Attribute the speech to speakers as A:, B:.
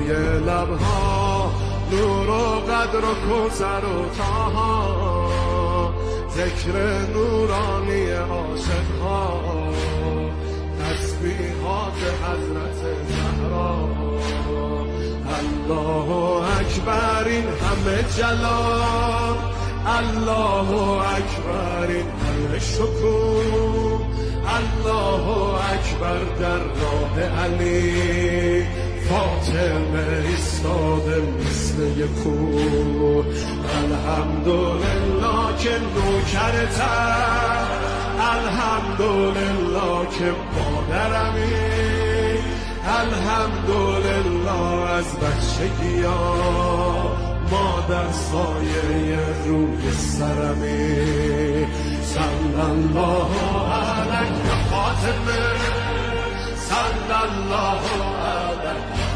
A: بالای لبها، نور و قدر و کوثر و طاها، ذکر نورانی عاشقها، تسبیحات حضرت زهرا. الله اکبر این همه جلال، الله اکبر این همه شکوه، الله اکبر در راه علی، فاطمه ایستاده مثل یک کوه. الحمدلله که نوکرتم، الحمدلله که مادرمی، الحمدلله از بچگی ها مادر سایه روی سرمی. صلی الله علیه فاطمه، صلی الله علیه